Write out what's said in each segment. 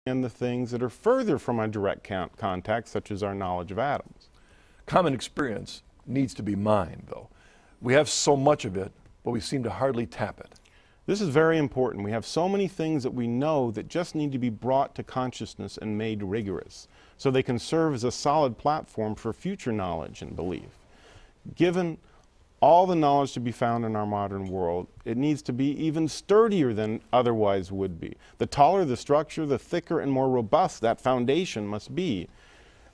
and the things that are further from our direct contact, such as our knowledge of atoms. Common experience needs to be mined, though. We have so much of it, but we seem to hardly tap it. This is very important. We have so many things that we know that just need to be brought to consciousness and made rigorous, so they can serve as a solid platform for future knowledge and belief. Given all the knowledge to be found in our modern world, it needs to be even sturdier than otherwise would be. The taller the structure, the thicker and more robust that foundation must be.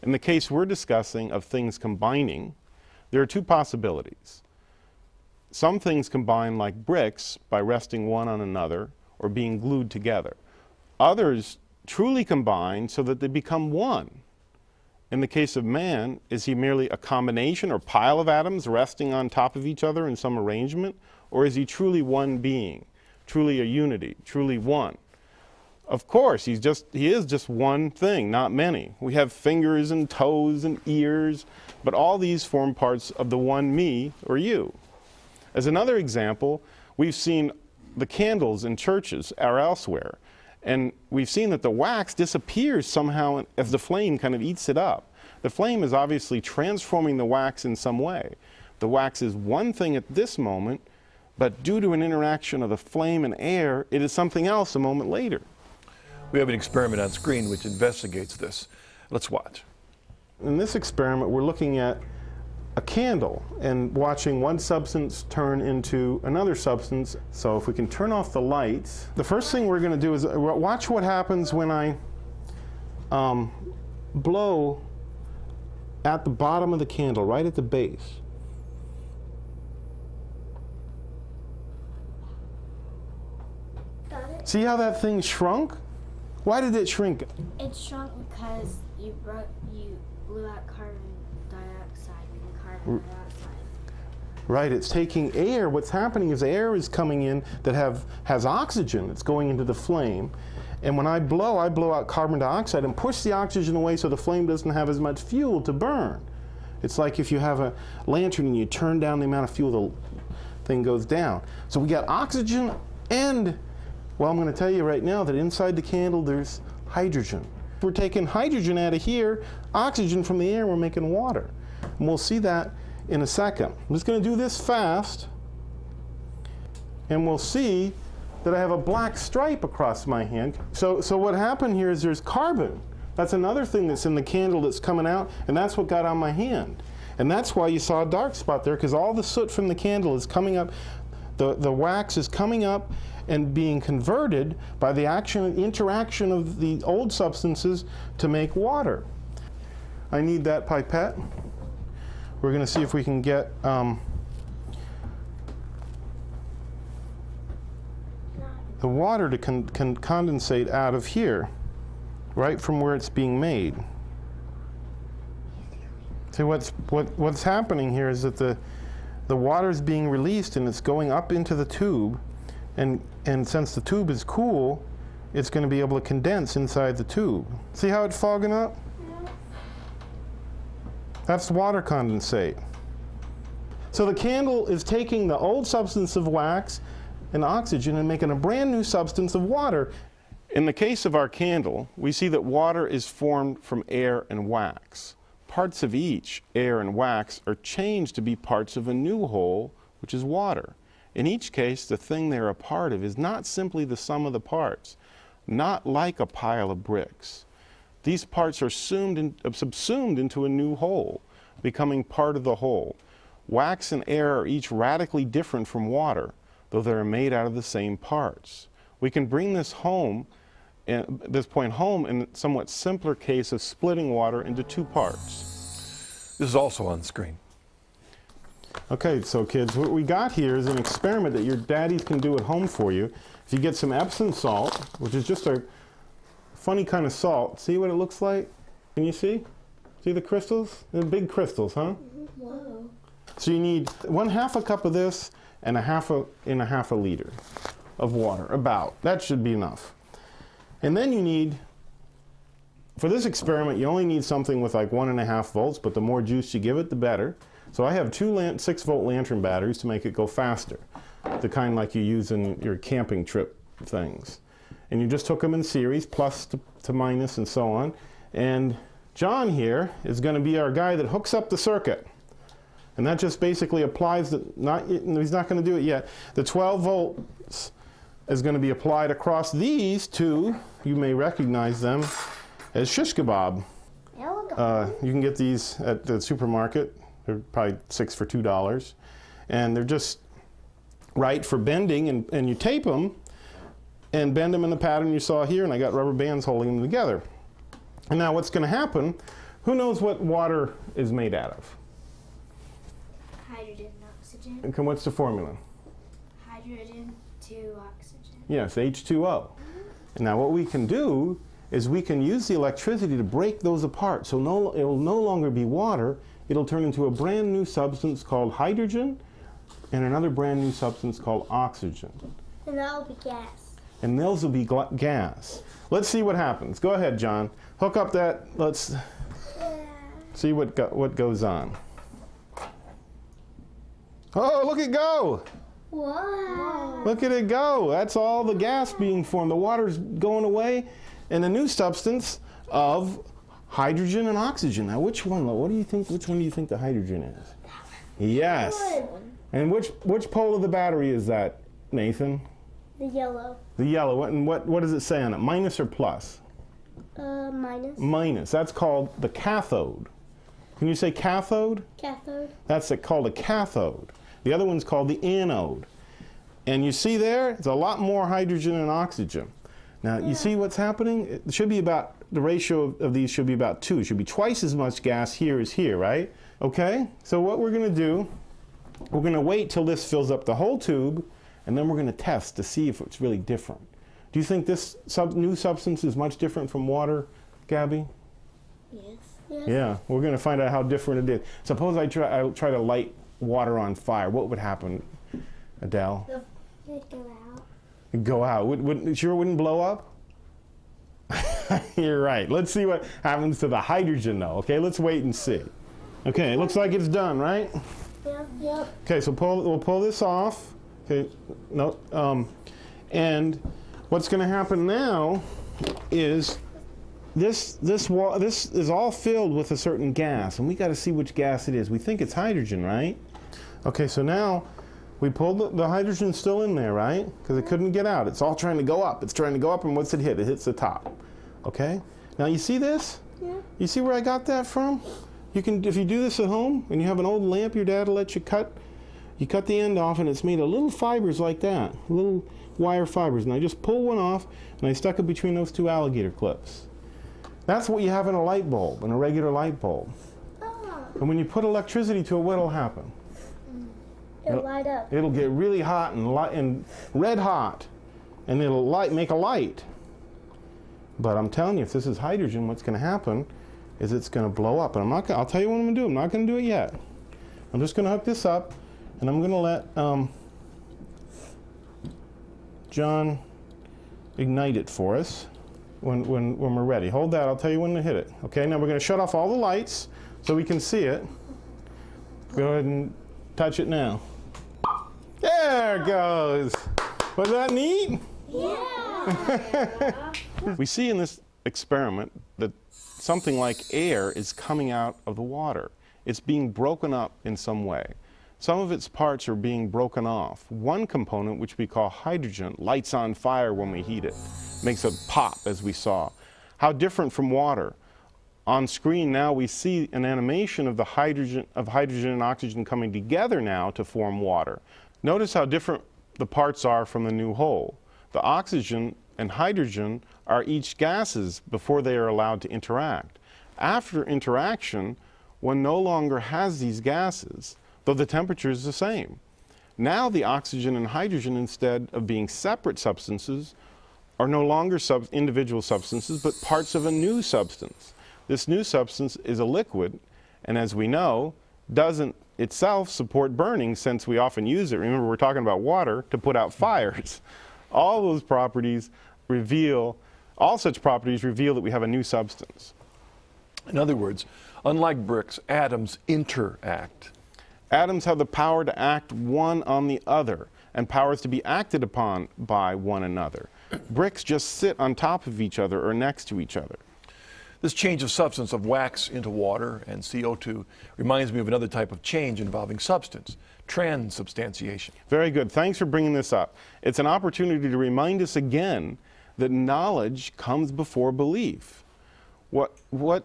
In the case we're discussing of things combining, there are two possibilities. Some things combine like bricks by resting one on another or being glued together. Others truly combine so that they become one. In the case of man, is he merely a combination or pile of atoms resting on top of each other in some arrangement? Or is he truly one being, truly a unity, truly one? Of course, he is just one thing, not many. We have fingers and toes and ears, but all these form parts of the one me or you. As another example, we've seen the candles in churches or elsewhere, and we've seen that the wax disappears somehow as the flame kind of eats it up. The flame is obviously transforming the wax in some way. The wax is one thing at this moment, but due to an interaction of the flame and air, it is something else a moment later. We have an experiment on screen which investigates this. Let's watch. In this experiment, we're looking at a candle and watching one substance turn into another substance. So if we can turn off the lights, the first thing we're going to do is watch what happens when I blow at the bottom of the candle, right at the base. Got it? See how that thing shrunk? Why did it shrink? It shrunk because you blew out carbon dioxide and carbon dioxide. Right, it's taking air. What's happening is air is coming in that has oxygen. It's going into the flame. And when I blow out carbon dioxide and push the oxygen away so the flame doesn't have as much fuel to burn. It's like if you have a lantern and you turn down the amount of fuel, the thing goes down. So we got oxygen and, well, I'm going to tell you right now that inside the candle there's hydrogen. We're taking hydrogen out of here, oxygen from the air, we're making water. And we'll see that in a second. I'm just going to do this fast, and we'll see that I have a black stripe across my hand. So what happened here is there's carbon. That's another thing that's in the candle that's coming out, and that's what got on my hand. And that's why you saw a dark spot there, because all the soot from the candle is coming up, the wax is coming up and being converted by the interaction of the old substances to make water. I need that pipette. We're going to see if we can get the water to condensate out of here, right from where it's being made. See, what's happening here is that the water is being released and it's going up into the tube, and since the tube is cool, it's going to be able to condense inside the tube. See how it's fogging up? That's water condensate. So the candle is taking the old substance of wax and oxygen and making a brand new substance of water. In the case of our candle, we see that water is formed from air and wax. Parts of each, air and wax, are changed to be parts of a new whole, which is water. In each case, the thing they're a part of is not simply the sum of the parts, not like a pile of bricks. These parts are subsumed into a new whole, becoming part of the whole. Wax and air are each radically different from water, though they are made out of the same parts. We can bring this point home in a somewhat simpler case of splitting water into two parts. This is also on screen. Okay, so kids, what we got here is an experiment that your daddies can do at home for you. If you get some Epsom salt, which is just a funny kind of salt. See what it looks like? Can you see? See the crystals? They're big crystals, huh? Whoa. So you need 1/2 cup of this and a half a liter of water, about. That should be enough. And then you need, for this experiment, you only need something with like 1.5 volts, but the more juice you give it, the better. So I have 2 6-volt lantern batteries to make it go faster, the kind like you use in your camping trip things. and you just hook them in series, plus to minus and so on. And John here is going to be our guy that hooks up the circuit. And that just basically applies, he's not going to do it yet. The 12 volts is going to be applied across these two. You may recognize them as shish kebab. You can get these at the supermarket. They're probably 6 for $2. And they're just right for bending, and you tape them and bend them in the pattern you saw here, and I got rubber bands holding them together. And now what's going to happen, who knows what water is made out of? Hydrogen and oxygen. And what's the formula? Hydrogen to oxygen. Yes, H2O. And now what we can do is we can use the electricity to break those apart. So it will no longer be water. It'll turn into a brand new substance called hydrogen and another brand new substance called oxygen. And that'll be gas. And those will be gas. Let's see what happens. Go ahead, John. Hook up that. Let's see what goes on. Oh, look it go! Wow. Look at it go. That's all the gas being formed. The water's going away, and a new substance of hydrogen and oxygen. Now, which one? What do you think? Which one do you think the hydrogen is? Yes. And which pole of the battery is that, Nathan? The yellow. The yellow. And what does it say on it? Minus or plus? Minus. Minus. That's called the cathode. Can you say cathode? Cathode. That's called a cathode. The other one's called the anode. And you see there, it's a lot more hydrogen and oxygen. Now, you see what's happening? It should be about, the ratio of these should be about 2. It should be twice as much gas here as here, right? Okay, so what we're going to do, we're going to wait till this fills up the whole tube, and then we're going to test to see if it's really different. Do you think this new substance is much different from water, Gabby? Yes. Yes. Yeah, we're going to find out how different it is. Suppose I try to light water on fire. What would happen, Adele? It'd go out. It'd go out. Sure it wouldn't blow up? You're right. Let's see what happens to the hydrogen, though. Okay, let's wait and see. Okay, it looks like it's done, right? Yep. Yep. Okay, so we'll pull this off. Okay, no, and what's going to happen now is this is all filled with a certain gas, and we got to see which gas it is. We think it's hydrogen, right? Okay, so now we pulled the hydrogen's still in there, right? Because it couldn't get out. It's all trying to go up. It's trying to go up, and what's it hit? It hits the top. Okay. Now you see this? Yeah. You see where I got that from? You can, if you do this at home, and you have an old lamp your dad will let you cut. You cut the end off, and it's made of little fibers like that, little wire fibers. And I just pull one off, and I stuck it between those two alligator clips. That's what you have in a light bulb, in a regular light bulb. Oh. And when you put electricity to it, what'll happen? It'll light up. It'll get really hot and red hot, and it'll make a light. But I'm telling you, if this is hydrogen, what's going to happen is it's going to blow up. And I'll tell you what I'm going to do. I'm not going to do it yet. I'm just going to hook this up, and I'm going to let John ignite it for us when we're ready. Hold that. I'll tell you when to hit it. Okay, now we're going to shut off all the lights so we can see it. Go ahead and touch it now. There it goes. Was that neat? Yeah. We see in this experiment that something like air is coming out of the water. It's being broken up in some way. Some of its parts are being broken off. One component, which we call hydrogen, lights on fire when we heat it. Makes a pop, as we saw. How different from water. On screen now we see an animation of the hydrogen and oxygen coming together now to form water. Notice how different the parts are from the new whole. The oxygen and hydrogen are each gases before they are allowed to interact. After interaction, one no longer has these gases, though the temperature is the same. Now the oxygen and hydrogen, instead of being separate substances, are no longer individual substances, but parts of a new substance. This new substance is a liquid, and as we know, doesn't itself support burning, since we often use it. Remember, we're talking about water to put out fires. All those properties reveal, all such properties reveal that we have a new substance. In other words, unlike bricks, atoms interact. Atoms have the power to act one on the other, and powers to be acted upon by one another. Bricks just sit on top of each other or next to each other. This change of substance of wax into water and CO2 reminds me of another type of change involving substance, transubstantiation. Very good. Thanks for bringing this up. It's an opportunity to remind us again that knowledge comes before belief. What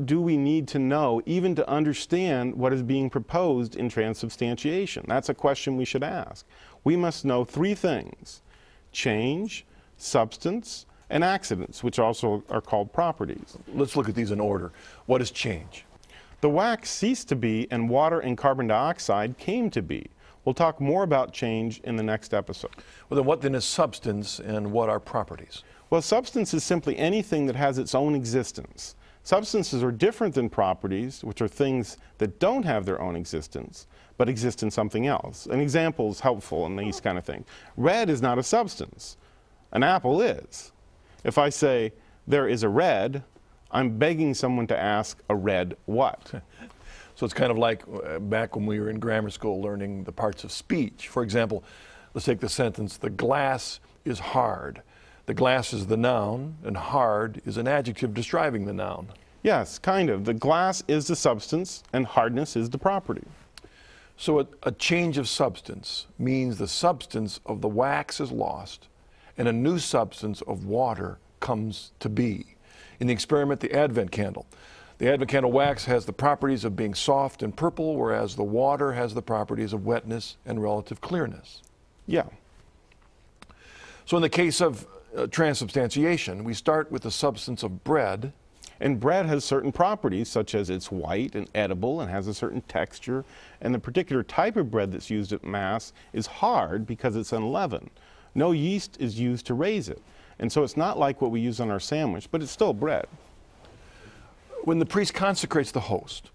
do we need to know even to understand what is being proposed in transubstantiation? That's a question we should ask. We must know three things: change, substance, and accidents, which also are called properties. Let's look at these in order. What is change? The wax ceased to be, and water and carbon dioxide came to be. We'll talk more about change in the next episode. Well, then what then is substance and what are properties? Well, substance is simply anything that has its own existence. Substances are different than properties, which are things that don't have their own existence, but exist in something else. An example is helpful in these kind of things. Red is not a substance. An apple is. If I say, there is a red, I'm begging someone to ask, a red what? So it's kind of like back when we were in grammar school learning the parts of speech. For example, let's take the sentence, the glass is hard. The glass is the noun, and hard is an adjective describing the noun. Yes, kind of. The glass is the substance, and hardness is the property. So a change of substance means the substance of the wax is lost, and a new substance of water comes to be. In the experiment, the Advent candle. The Advent candle wax has the properties of being soft and purple, whereas the water has the properties of wetness and relative clearness. Yeah. So in the case of transubstantiation, we start with the substance of bread. And bread has certain properties, such as it's white and edible and has a certain texture. And the particular type of bread that's used at Mass is hard because it's unleavened. No yeast is used to raise it. And so it's not like what we use on our sandwich, but it's still bread. When the priest consecrates the host,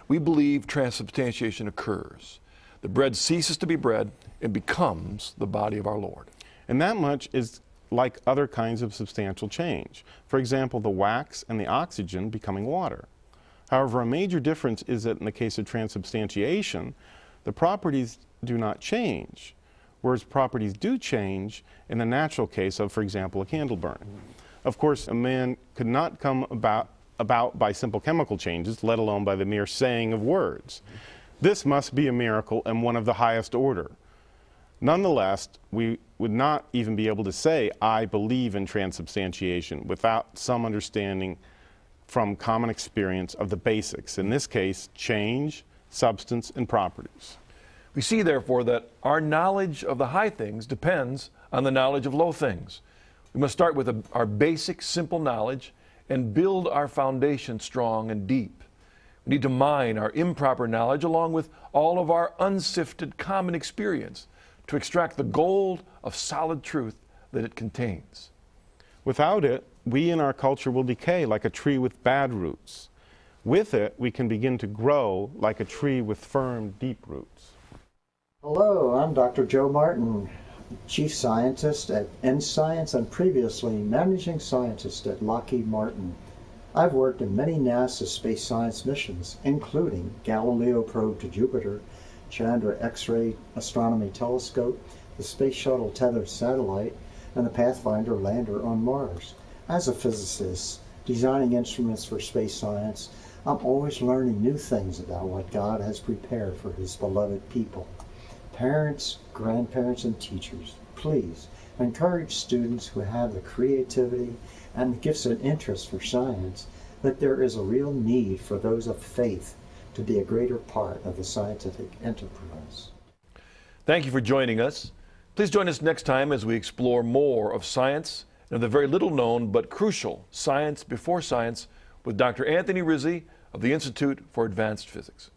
we believe transubstantiation occurs. The bread ceases to be bread and becomes the body of our Lord. And that much is like other kinds of substantial change. For example, the wax and the oxygen becoming water. However, a major difference is that in the case of transubstantiation, the properties do not change, whereas properties do change in the natural case of, for example, a candle burning. Of course, a man could not come about by simple chemical changes, let alone by the mere saying of words. This must be a miracle and one of the highest order. Nonetheless, we would not even be able to say, I believe in transubstantiation, without some understanding from common experience of the basics. In this case, change, substance, and properties. We see, therefore, that our knowledge of the high things depends on the knowledge of low things. We must start with our basic, simple knowledge and build our foundation strong and deep. We need to mine our improper knowledge along with all of our unsifted common experience to extract the gold of solid truth that it contains. Without it, we in our culture will decay like a tree with bad roots. With it, we can begin to grow like a tree with firm, deep roots. Hello, I'm Dr. Joe Martin, Chief Scientist at N-Science and previously Managing Scientist at Lockheed Martin. I've worked in many NASA space science missions, including Galileo probe to Jupiter, Chandra X-ray Astronomy Telescope, the Space Shuttle Tethered Satellite, and the Pathfinder lander on Mars. As a physicist, designing instruments for space science, I'm always learning new things about what God has prepared for His beloved people. Parents, grandparents, and teachers, please encourage students who have the creativity and the gifts and interest for science that there is a real need for those of faith to be a greater part of the scientific enterprise. Thank you for joining us. Please join us next time as we explore more of science and of the very little known but crucial science before science with Dr. Anthony Rizzi of the Institute for Advanced Physics.